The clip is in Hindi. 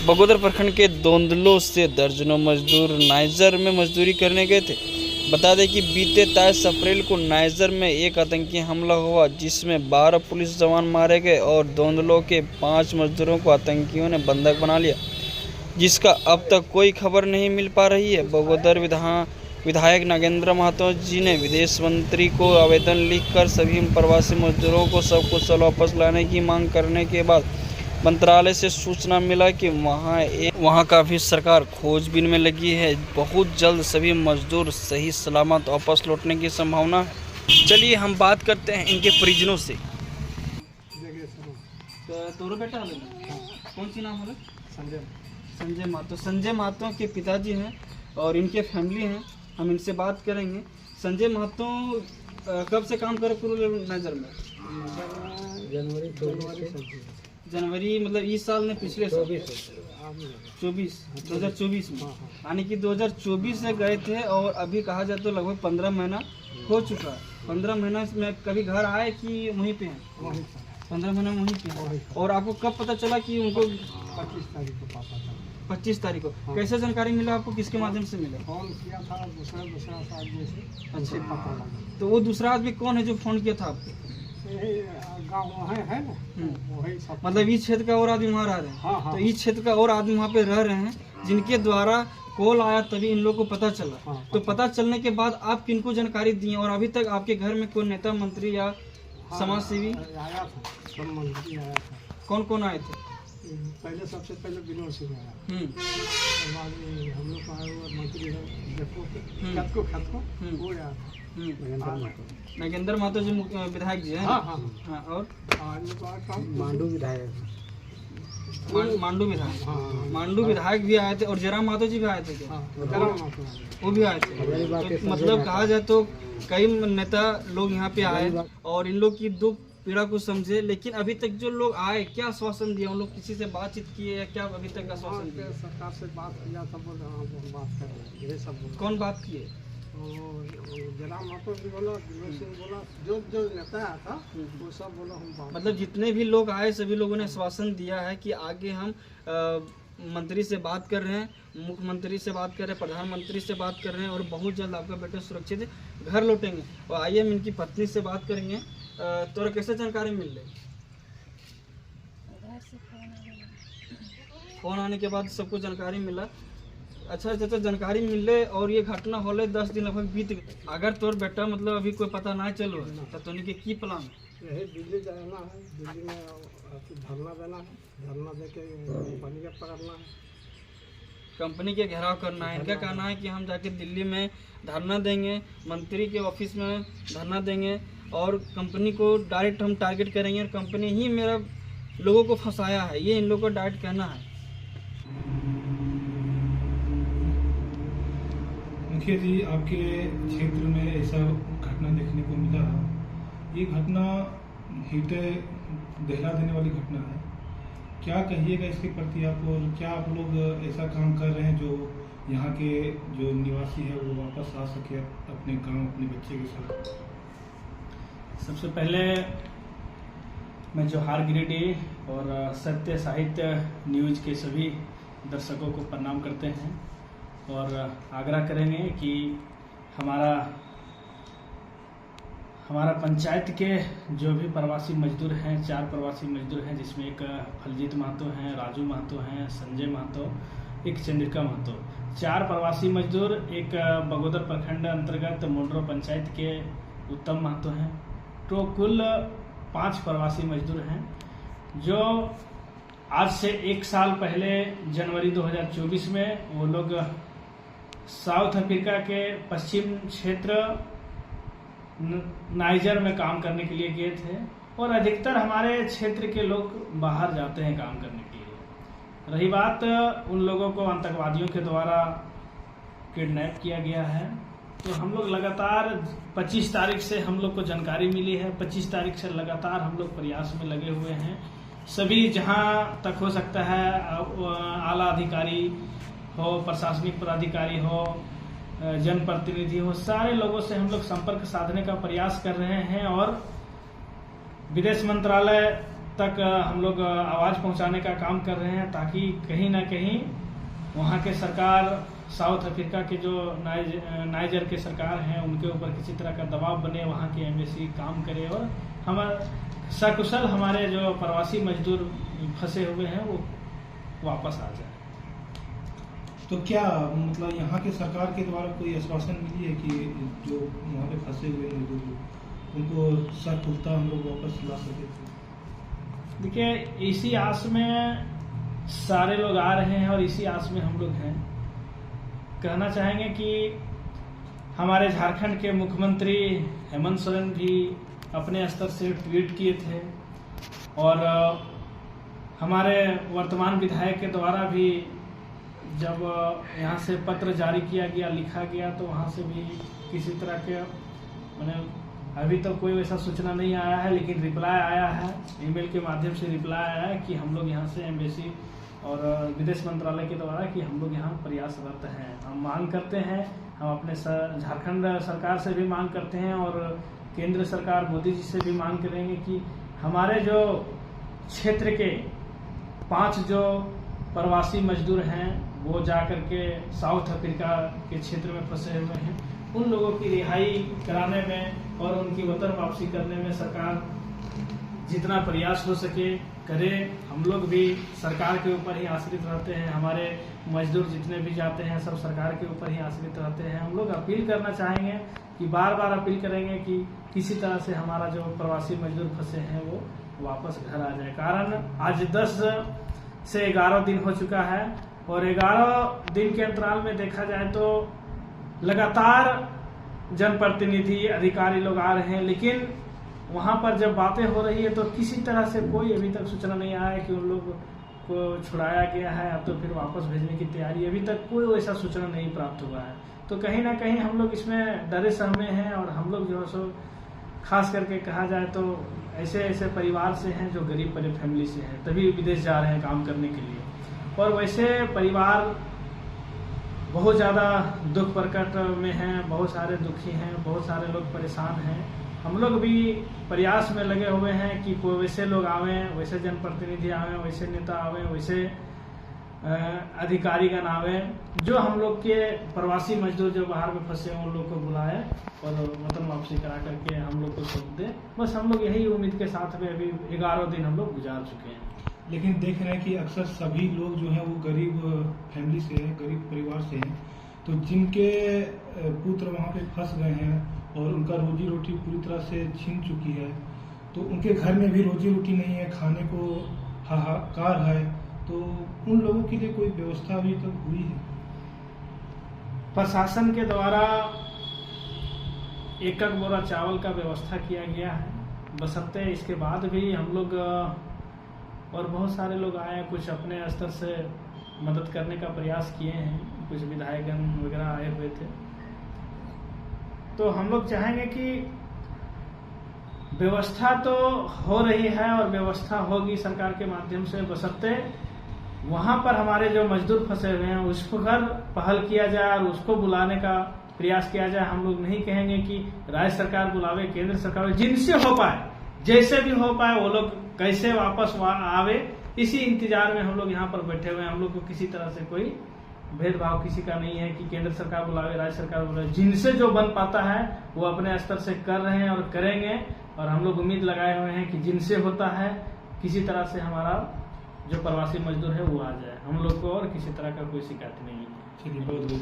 बगोदर प्रखंड के दोंदलो से दर्जनों मजदूर नाइजर में मजदूरी करने गए थे। बता दें कि बीते 23 अप्रैल को नाइजर में एक आतंकी हमला हुआ जिसमें 12 पुलिस जवान मारे गए और दोंदलो के 5 मजदूरों को आतंकियों ने बंधक बना लिया, जिसका अब तक कोई खबर नहीं मिल पा रही है। बगोदर विधायक नागेंद्र महतो जी ने विदेश मंत्री को आवेदन लिखकर सभी प्रवासी मजदूरों को सकुशल वापस लाने की मांग करने के बाद मंत्रालय से सूचना मिला कि वहां का भी सरकार खोजबीन में लगी है। बहुत जल्द सभी मजदूर सही सलामत वापस लौटने की संभावना है। चलिए हम बात करते हैं इनके परिजनों से। तो बेटा कौन सी नाम है? संजय महतो। संजय महतो के पिताजी हैं और इनके फैमिली हैं, हम इनसे बात करेंगे। संजय महतो कब से काम कर नजर में? जनवरी मतलब इस साल ने पिछले 2024 में, यानी कि 2024 से गए थे और अभी कहा जाए तो लगभग 15 महीना हो चुका है। 15 महीना में कभी घर आए कि वहीं पे हैं? 15 महीना वहीं पे हैं। और आपको कब पता चला कि उनको 25 तारीख को कैसे जानकारी मिला आपको? किसके माध्यम से मिला? फोन किया था दूसरा आदमी से। अच्छा, पता लगा। तो वो दूसरा आदमी कौन है जो फोन किया था आपको? गाँव है ना, वही सब। मतलब इस क्षेत्र का और आदमी वहाँ रह रहे हैं? हाँ। तो इस क्षेत्र का और आदमी वहाँ पे रह रहे हैं जिनके द्वारा कॉल आया तभी इन लोगों को पता चला। हाँ, तो पता चलने के बाद आप किनको जानकारी दी और अभी तक आपके घर में कोई नेता मंत्री या समाज सेवी आया था? सब मंत्री आया था। कौन कौन आए थे? पहले सबसे पहले विनोद सिंह आया, बाद में हम लोग आए हुए मंत्री खत को वो आया था। नागेंद्र महतो जी विधायक जी हैं। हाँ, और मांडू विधायक मांडू विधायक भी आए थे और जयराम महतो जी भी आए थे क्या? वो भी आए थे। तो मतलब कहा जाए तो कई नेता लोग यहाँ पे आए और इन लोग की दुख पीड़ा को समझे, लेकिन अभी तक जो लोग आए क्या आश्वासन दिया? उन लोग किसी से बातचीत किए या क्या अभी तक आश्वासन दिया? सरकार से बात किया था, बात कर ये सब। कौन बात किए? जयराम महतो भी बोला, विनोद सिंह बोला, जो नेता आया था वो सब बोला हम बात। मतलब जितने भी लोग आए सभी लोगों ने आश्वासन दिया है कि आगे हम मंत्री से बात कर रहे हैं, मुख्यमंत्री से बात कर रहे हैं, प्रधानमंत्री से बात कर रहे हैं और बहुत जल्द आपका बेटा सुरक्षित घर लौटेंगे। और आइए हम इनकी पत्नी से बात करेंगे। तोरा कैसे जानकारी मिल रही? फोन आने के बाद सबको जानकारी मिला। अच्छा, जानकारी मिले और ये घटना होले 10 दिन लगभग बीत गए। अगर तोर बेटा मतलब अभी कोई पता ना चलो तो तोनी के की प्लान है? यही दिल्ली जाना है, दिल्ली में धरना देना है, धरना दे के कंपनी के पकड़ना है, कंपनी के घेराव करना है। इनका कहना है कि हम जाके दिल्ली में धरना देंगे, मंत्री के ऑफिस में धरना देंगे और कंपनी को डायरेक्ट हम टारगेट करेंगे और कंपनी ही मेरा लोगों को फंसाया है, ये इन लोगों को डायरेक्ट कहना है। मुखिया जी, आपके क्षेत्र में ऐसा घटना देखने को मिला। ये घटना हृदय दहला देने वाली घटना है। क्या कहिएगा इसके प्रति आप, और क्या आप लोग ऐसा काम कर रहे हैं जो यहाँ के जो निवासी है वो वापस आ सके अपने गांव, अपने बच्चे के साथ? सबसे पहले मैं जोहार गिरिडीह और सत्य साहित्य न्यूज़ के सभी दर्शकों को प्रणाम करते हैं और आग्रह करेंगे कि हमारा पंचायत के जो भी प्रवासी मजदूर हैं, 4 प्रवासी मजदूर हैं, जिसमें एक फलजीत महतो हैं, राजू महतो हैं, संजय महतो, एक चंद्रिका महतो, 4 प्रवासी मजदूर, एक बगोदर प्रखंड अंतर्गत मुंडरो पंचायत के उत्तम महतो हैं। तो कुल 5 प्रवासी मजदूर हैं जो आज से 1 साल पहले जनवरी 2024 में वो लोग साउथ अफ्रीका के पश्चिम क्षेत्र नाइजर में काम करने के लिए गए थे और अधिकतर हमारे क्षेत्र के लोग बाहर जाते हैं काम करने के लिए। रही बात उन लोगों को आतंकवादियों के द्वारा किडनैप किया गया है, तो हम लोग लगातार 25 तारीख से हम लोग को जानकारी मिली है। 25 तारीख से लगातार हम लोग प्रयास में लगे हुए हैं। सभी जहां तक हो सकता है आला अधिकारी हो, प्रशासनिक पदाधिकारी हो, जनप्रतिनिधि हो, सारे लोगों से हम लोग संपर्क साधने का प्रयास कर रहे हैं और विदेश मंत्रालय तक हम लोग आवाज़ पहुंचाने का काम कर रहे हैं, ताकि कहीं ना कहीं वहाँ के सरकार, साउथ अफ्रीका के जो नाइजर के सरकार हैं, उनके ऊपर किसी तरह का दबाव बने, वहाँ की एम्बेसी काम करे और हम सकुशल हमारे जो प्रवासी मजदूर फंसे हुए हैं वो वापस आ जाए। तो क्या मतलब यहाँ के सरकार के द्वारा कोई आश्वासन मिली है कि जो वहाँ पे फंसे हुए मजदूर उनको सकुशलता हम लोग वापस ला सके? देखिए, इसी आस में सारे लोग आ रहे हैं और इसी आस में हम लोग हैं। कहना चाहेंगे कि हमारे झारखंड के मुख्यमंत्री हेमंत सोरेन भी अपने स्तर से ट्वीट किए थे और हमारे वर्तमान विधायक के द्वारा भी जब यहाँ से पत्र जारी किया गया, लिखा गया, तो वहाँ से भी किसी तरह के मैंने अभी तक कोई वैसा सूचना नहीं आया है, लेकिन रिप्लाई आया है, ईमेल के माध्यम से रिप्लाई आया है कि हम लोग यहाँ से एम्बेसी और विदेश मंत्रालय के द्वारा कि हम लोग यहाँ प्रयासरत हैं। हम मांग करते हैं, हम अपने झारखंड सरकार से भी मांग करते हैं और केंद्र सरकार मोदी जी से भी मांग करेंगे कि हमारे जो क्षेत्र के 5 जो प्रवासी मजदूर हैं वो जा कर के साउथ अफ्रीका के क्षेत्र में फंसे हुए हैं, उन लोगों की रिहाई कराने में और उनकी वतन वापसी करने में सरकार जितना प्रयास हो सके करे। हम लोग भी सरकार के ऊपर ही आश्रित रहते हैं, हमारे मजदूर जितने भी जाते हैं सब सरकार के ऊपर ही आश्रित रहते हैं। हम लोग अपील करना चाहेंगे कि बार बार अपील करेंगे कि किसी तरह से हमारा जो प्रवासी मजदूर फंसे हैं वो वापस घर आ जाए। कारण आज 10 से 11 दिन हो चुका है और 11 दिन के अंतराल में देखा जाए तो लगातार जनप्रतिनिधि अधिकारी लोग आ रहे हैं, लेकिन वहाँ पर जब बातें हो रही है तो किसी तरह से कोई अभी तक सूचना नहीं आया है कि उन लोग को छुड़ाया गया है, अब तो फिर वापस भेजने की तैयारी, अभी तक कोई वैसा सूचना नहीं प्राप्त हुआ है। तो कहीं ना कहीं हम लोग इसमें डरे सहमे हैं और हम लोग जो है सो खास करके कहा जाए तो ऐसे ऐसे परिवार से हैं जो गरीब फैमिली से हैं, तभी विदेश जा रहे हैं काम करने के लिए। और वैसे परिवार बहुत ज़्यादा दुख प्रकट में हैं, बहुत सारे दुखी हैं, बहुत सारे लोग परेशान हैं। हम लोग भी प्रयास में लगे हुए हैं कि कोई वैसे लोग आवें, वैसे जनप्रतिनिधि आवें, वैसे नेता आवें, वैसे अधिकारीगण आवें जो हम लोग के प्रवासी मजदूर जो बाहर में फंसे हैं उन लोग को बुलाए और वतन वापसी करा करके हम लोग को सुख दे। बस हम लोग यही उम्मीद के साथ में अभी 11 दिन हम लोग गुजार चुके हैं। लेकिन देख रहे हैं कि अक्सर सभी लोग जो हैं वो गरीब फैमिली से हैं, गरीब परिवार से हैं, तो जिनके पुत्र वहाँ पे फंस गए हैं और उनका रोजी रोटी पूरी तरह से छीन चुकी है, तो उनके घर में भी रोजी रोटी नहीं है, खाने को हाहाकार है, तो उन लोगों के लिए कोई व्यवस्था अभी तक हुई है? प्रशासन के द्वारा 1 बोरा चावल का व्यवस्था किया गया है, बशर्ते इसके बाद भी हम लोग और बहुत सारे लोग आए हैं, कुछ अपने स्तर से मदद करने का प्रयास किए हैं, कुछ विधायकगण वगैरह आए हुए थे। तो हम लोग चाहेंगे कि व्यवस्था तो हो रही है और व्यवस्था होगी सरकार के माध्यम से, बशर्ते वहाँ पर हमारे जो मजदूर फंसे हुए हैं उस पर पहल किया जाए और उसको बुलाने का प्रयास किया जाए। हम लोग नहीं कहेंगे कि राज्य सरकार बुलावे, केंद्र सरकार, जिनसे हो पाए, जैसे भी हो पाए वो लोग कैसे वापस आवे, इसी इंतजार में हम लोग यहाँ पर बैठे हुए हैं। हम लोग को किसी तरह से कोई भेदभाव किसी का नहीं है कि केंद्र सरकार बुलावे, राज्य सरकार बुलावे, जिनसे जो बन पाता है वो अपने स्तर से कर रहे हैं और करेंगे। और हम लोग उम्मीद लगाए हुए हैं कि जिनसे होता है किसी तरह से हमारा जो प्रवासी मजदूर है वो आ जाए, हम लोग को और किसी तरह का कोई शिकायत नहीं है। चलिए, बहुत बहुत